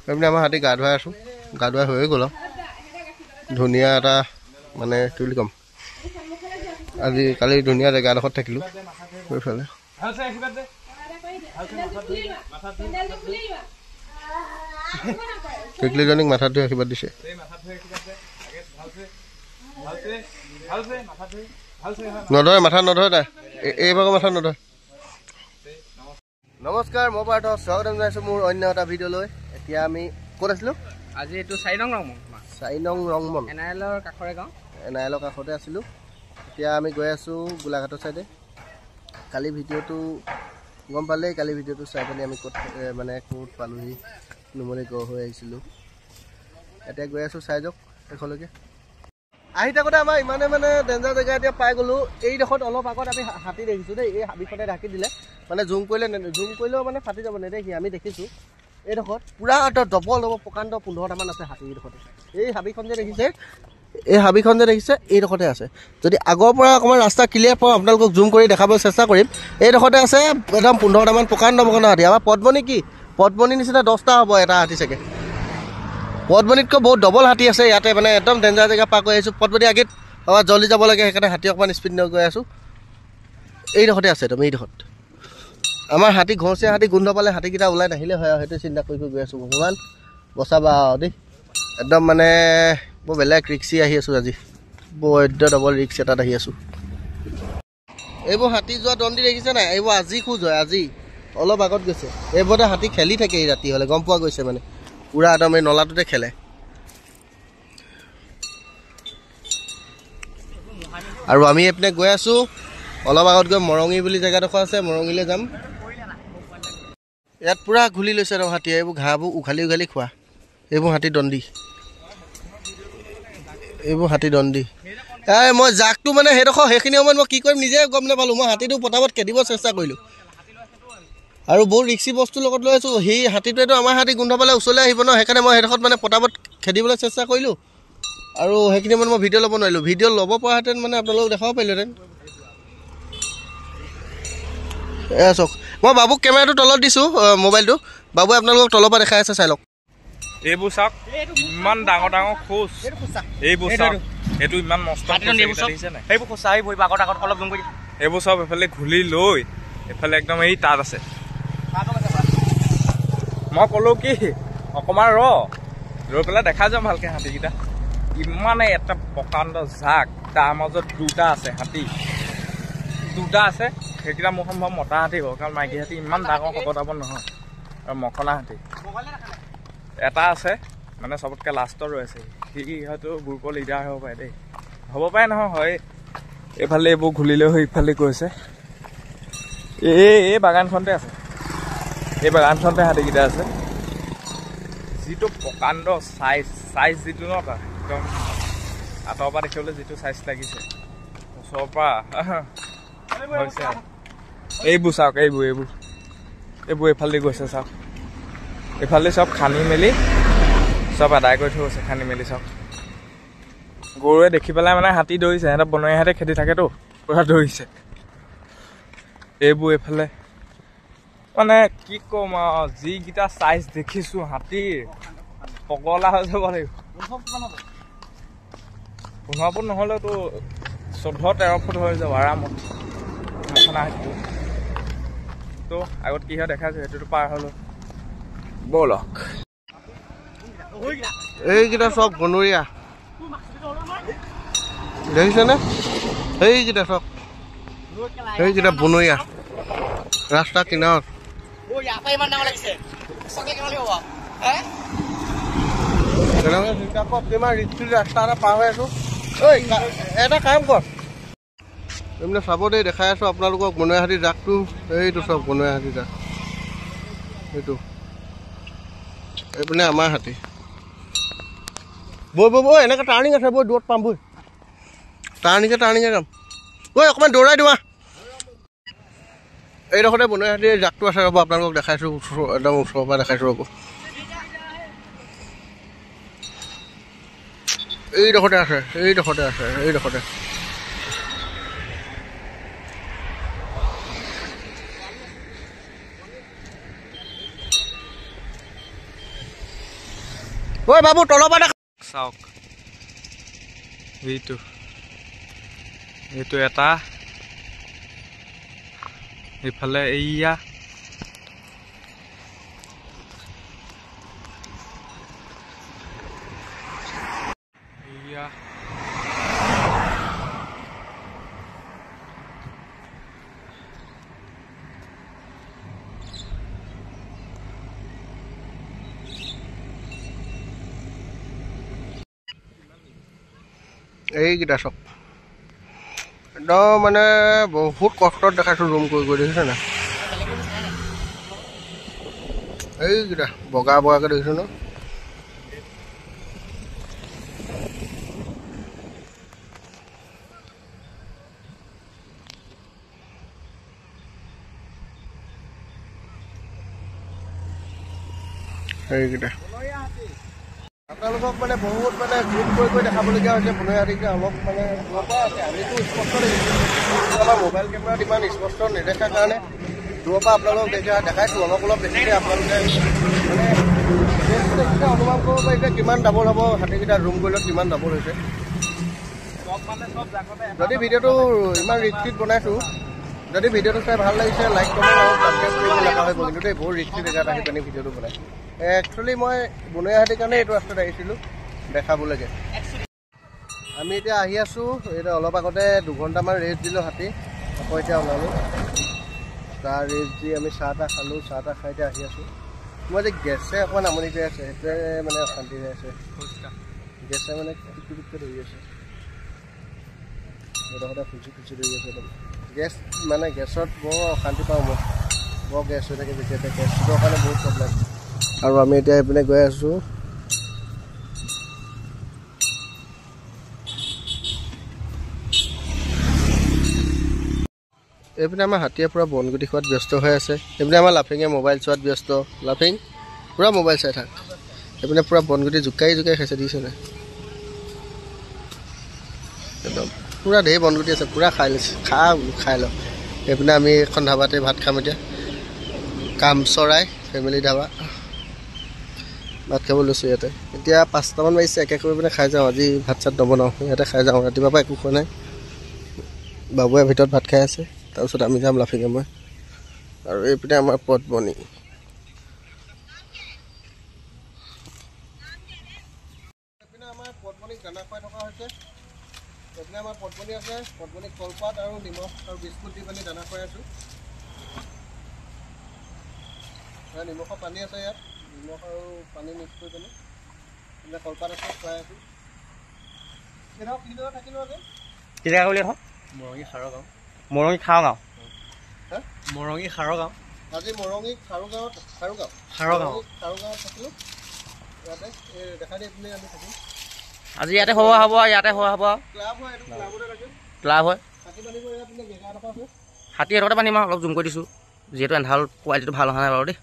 এইপিনে আমাৰ হাতী গা ধুৱাই আছোঁ গা ধুৱাই হৈয়ে গ'ল ধুনীয়া এটা মানে কি বুলি ক'ম আজি কালি ধুনীয়া জেগা এডোখৰত থাকিলোঁ সেইফালে টিকলিজনীক মাথাত ধুই আশীৰ্বাদ দিছে নধৰে মাথাত নধৰে তাই এইভাগৰ মাথাত নধৰে নমস্কাৰ মই পাৰ্থ স্বাগতম জনাইছোঁ মোৰ অন্য এটা ভিডিঅ'লৈ এতিয়া আমি ক'ত আছিলোঁ আজি এইটো 4 নং ৰংমন এনাইলৰ কাষৰে গাঁও এনাইলৰ কাষতে আছিলোঁ এতিয়া আমি গৈ আছোঁ গোলাঘাটৰ চাইডে কালি ভিডিঅ'টো গম পালেই কালি ভিডিঅ'টো চাই পিনি আমি ক'ত মানে ক'ত পালোঁহি নুমলী গড় হৈ আহিছিলোঁ এতিয়া গৈ আছোঁ চাই যাওক শেষলৈকে আহি থাকোঁতে আমাৰ ইমানে মানে ডেঞ্জাৰ জেগা এতিয়া পাই গ'লোঁ এইডোখৰত অলপ আগত আমি হাতী দেখিছোঁ দেই এই হাবিখনে ঢাকি দিলে মানে জুম কৰিলেও মানে ফাটি যাব নেদেখি আমি দেখিছোঁ এইডোখৰত পূৰা ডবল প্ৰকাণ্ড 15টামান আছে হাতী এইডোখৰতে এই হাবিখন যে দেখিছে এইডোখৰতে আছে যদি আগৰ পৰা অকণমান ৰাস্তা ক্লিয়াৰ পাওঁ আপোনালোকক জুম কৰি দেখাবলৈ চেষ্টা কৰিম এইডোখৰতে আছে একদম 15টামান প্ৰকাণ্ড হাতী আমাৰ পদ্মনী কি পদ্মনীৰ নিচিনা 10টা হ'ব এটা হাতী চাগে পদ্মনীতকৈ বহুত ডবল হাতী আছে ইয়াতে মানে একদম ডেঞ্জাৰ জেগা পাৰ কৰি আহিছোঁ পদ্মনী আগত আমাৰ জল্দি যাব লাগে সেইকাৰণে হাতী অকণমান স্পীড লৈ গৈ আছোঁ এইডোখৰতে আছে একদম এইডোখৰত আমাৰ হাতী ঘৰচীয়া হাতী গোন্ধ পালে হাতীকেইটা ওলাই নাহিলে হয় আৰু সেইটো চিন্তা কৰি গৈ আছোঁ ভগৱান বচাবা দেই একদম মানে বৰ বেলেগ ৰিক্সি আহি আছোঁ আজি বৰ ডবল ৰিক্স এটাত আহি আছোঁ এইবোৰ হাতী যোৱা দণ্ডি দেখিছে নাই এইবোৰ আজি খোজ হয় আজি অলপ আগত গৈছে এইবোৰতে হাতী খেলি থাকে এই ৰাতি হ'লে গম পোৱা গৈছে মানে পূৰা একদম এই নলাটোতে খেলে আৰু আমি এইপিনে গৈ আছোঁ অলপ আগত গৈ মৰঙি বুলি জেগাডোখৰ আছে মৰঙিলৈ যাম ইয়াত পূৰা ঘূলি লৈছে আৰু হাতীয়ে এইবোৰ ঘাঁহবোৰ উঘালি খোৱা এইবোৰ হাতী দণ্ডি এই মই জাকটো মানে সেইখিনি সময়ত মই কি কৰিম নিজে গম নাপালোঁ মই হাতীটো পটাপট খেদিব চেষ্টা কৰিলোঁ আৰু বহুত ৰিক্সি বস্তু লগত লৈ আছোঁ সেই হাতীটোৱেতো আমাৰ হাতী গোন্ধ পালে ওচৰলৈ আহিব ন সেইকাৰণে মই সেইডোখৰত মানে পটাপট খেদিবলৈ চেষ্টা কৰিলোঁ আৰু সেইখিনি সময়ত মই ভিডিঅ' ল'ব নোৱাৰিলোঁ ভিডিঅ' ল'ব পৰাহেঁতেন মানে আপোনালোকক দেখাব পাৰিলোহেঁতেন এয়া চাওক মই বাবুক কেমেৰাটো তলত দিছোঁ মোবাইলটো বাবুৱে আপোনালোকক তলৰ পৰা দেখাই আছে চাই লওক এইবোৰ চাওক ইমান ডাঙৰ খোজ এইবোৰ চাওক এইটো ইমান মস্ত এইবোৰ চব এফালে ঘূলি লৈ এফালে একদম এই তাত আছে মই ক'লো কি অকণমান ৰৈ পেলাই দেখা যাম ভালকৈ হাতীকেইটা ইমানে এটা প্ৰকাণ্ড জাক তাৰ মাজত দুটা আছে হাতী সেইকেইটা মোৰ সম্ভৱ মতা হাতী হ'ব কাৰণ মাইকী হাতী ইমান ডাঙৰ শকতাব নহয় আৰু মখনা হাতী এটা আছে মানে চবতকৈ লাষ্টত ৰৈছে সি হয়তো গ্ৰুপৰ লিডাৰ হ'ব পাৰে দেই হ'ব পাৰে নহয় হয় এইফালে এইবোৰ ঘূলিলৈ হৈ ইফালে গৈছে এই বাগানখনতে আছে এই বাগানখনতে হাতীকেইটা আছে যিটো প্ৰকাণ্ড চাইজ যিটো ন তাৰ একদম আঁতৰৰ পৰা দেখিবলৈ যিটো চাইজ লাগিছে ওচৰৰ পৰা হৈছে এইবোৰ চাওক এইবোৰ এইফালে গৈছে চাওক এইফালে চব খান্দি মেলি চব আদায় কৰি থৈ গৈছে খান্দি মেলি চব গৰুৱে দেখি পেলাই মানে হাতী দৌৰিছে সিহঁতে বনৰীয়া হাতী খেদি থাকেতো পূৰা দৌৰিছে এইবোৰ এইফালে মানে কি ক'ম আৰু যিকেইটা চাইজ দেখিছোঁ হাতীৰ পগলা হৈ যাব লাগিব 15 ফুট নহ'লেতো 14-13 ফুট হৈ যাব আৰামত হাতীটো তো আগত কি হয় দেখাইছোঁ সেইটোতো পাৰ হ'লো ব'লক এইকেইটা চব বনৰীয়া দেখিছেনে সেইকেইটা চব সেইকেইটা বনৰীয়া ৰাস্তা কিনাৰত ৰাস্তা এটা পাৰ হৈ আছোঁ এটা কাম কৰ এইপিনে চাব দেই দেখাই আছোঁ আপোনালোকক বনৰীয়া হাতী জাকটো এইটো চব বনৰীয়া হাতী জাক এইটো এইপিনে আমাৰ হাতী বৈ এনেকৈ টাৰ্ণিং আছে বৈ দূৰত পাম বৈ টাৰ্ণিঙে যাম ঐ অকণমান দৌৰাই দিবা এইডোখৰতে বনৰীয়া হাতীৰ জাকটো আছে ৰ'ব আপোনালোকক দেখাইছোঁ একদম ওচৰৰ পৰা দেখাইছোঁ ৰ'ব এইডোখৰতে আছে ঐ বাবু তলৰ পৰা দেখা চাওক এইটো এটা এইফালে এইয়া এইকেইটা চব একদম মানে বহুত কষ্টত দেখাইছোঁ ৰুম কৰি দেখিছে না এইকেইটা বগা বগাকৈ দেখিছোঁ ন এইকেইটা আপোনালোকক মানে বহুত মানে জুম কৰি দেখাবলগীয়া হৈছে বনৰীয়া হাতীকেইটা অলপ মানে দূৰৰ পৰা আছে আমিতো স্পষ্ট দেখিছোঁ আমাৰ মোবাইল কেমেৰাত ইমান স্পষ্ট নেদেখাৰ কাৰণে দূৰৰ পৰা আপোনালোকক দেখাইছোঁ অলপ দেখিছে আপোনালোকে মানে অনুভৱ কৰিব পাৰিছে কিমান ডাবল হ'ব হাতীকেইটা জুম কৰিলে কিমান ডাবল হৈছে যদি ভিডিঅ'টো ইমান ৰিক্সিত বনাইছোঁ যদি ভিডিঅ'টো চাই ভাল লাগিছে লাইক কমেণ্ট আৰু ছাবস্ক্ৰাইব কৰিব নাপাহৰিব কিন্তু দেই বহুত ৰিক্সি জেগাত আহি পিনি ভিডিঅ'টো বনাইছোঁ একচুৱেলি মই বনৰীয়া হাতীৰ কাৰণে এইটো ৰাস্তাত আহিছিলোঁ দেখাবলৈকে আমি এতিয়া আহি আছোঁ এতিয়া অলপ আগতে 2 ঘণ্টামান ৰেষ্ট দিলোঁ হাতী আকৌ এতিয়া ওলালোঁ তাৰ ৰেষ্ট দি আমি চাহ তাহ খালোঁ চাহ তাহ খাই এতিয়া আহি আছোঁ মই যে গেছে অকণমান আমনি কৰি আছে সেইটোৱে মানে অশান্তি হৈ আছে গেছে মানে টুকুটুকৈ ধৰি আছে সদায় খুচি ধৰি আছে গেছ মানে গেছত বৰ অশান্তি পাওঁ মই বৰ গেছ হৈ থাকে যেতিয়া গেছটোৰ কাৰণে বহুত প্ৰব্লেম আৰু আমি এতিয়া এইপিনে গৈ আছোঁ এইপিনে আমাৰ হাতীয়ে পূৰা বনগুটি খোৱাত ব্যস্ত হৈ আছে এইপিনে আমাৰ লাফিঙে মোবাইল চোৱাত ব্যস্ত লাফিং পূৰা মোবাইল চাই থাক এইপিনে পূৰা বনগুটি জোকাই খাইছে দিছে নাই একদম পূৰা ঢেৰ বনগুটি আছে পূৰা খাই লৈছে খাই লওঁ এইপিনে আমি এখন ধাবাতে ভাত খাম এতিয়া কামচৰাই ফেমিলি ধাবা ভাত খাব লৈছোঁ ইয়াতে এতিয়া 5টামান বাজিছে একে কৰি পিনে খাই যাওঁ আজি ভাত চাত নবনাওঁ ইয়াতে খাই যাওঁ ৰাতিপুৱাৰ পৰা একো খোৱা নাই বাবুৱে ভিতৰত ভাত খাই আছে তাৰপিছত আমি যাম লাফিঙে মই আৰু এইপিনে আমাৰ পদ্মনি এইপিনে আমাৰ পদ্মনিক দানা খুৱাই থকা হৈছে এইপিনে আমাৰ পদ্মনি আছে পদ্মনিক কলপাত আৰু নিমখ আৰু বিস্কুট দি পিনি দানা খুৱাই আছোঁ নিমখৰ পানী আছে ইয়াত নিমখ আৰু পানী মিক্স কৰি পিনি এইপিনে কলপাত আছে খুৱাই আছোঁ কেনেকুৱা থাকিলোঁ আজি কেতিয়া বুলি কওঁ মৰঙী খাৰগাঁও মৰঙী খাৰগাঁও মৰঙী খাৰগাঁও আজি মৰঙী খাৰগাঁৱত খাৰগাঁৱত থাকিলোঁ ইয়াতে দেখা দি পিনে আমি থাকিম আজি ইয়াতে হোৱা হ'ব ইয়াতে হোৱা হ'ব ক্লাব হয় এইটো ক্লাবতে থাকিম ক্লাব হয় হাতী বান্ধিব ইয়াত জেগা এডোখৰ আছে হাতী এডোখৰতে বান্ধিম আৰু অলপ জুম কৰি দিছোঁ যিহেতু এন্ধাল কোৱালিটিটো ভাল অহা নাই বাৰু দেই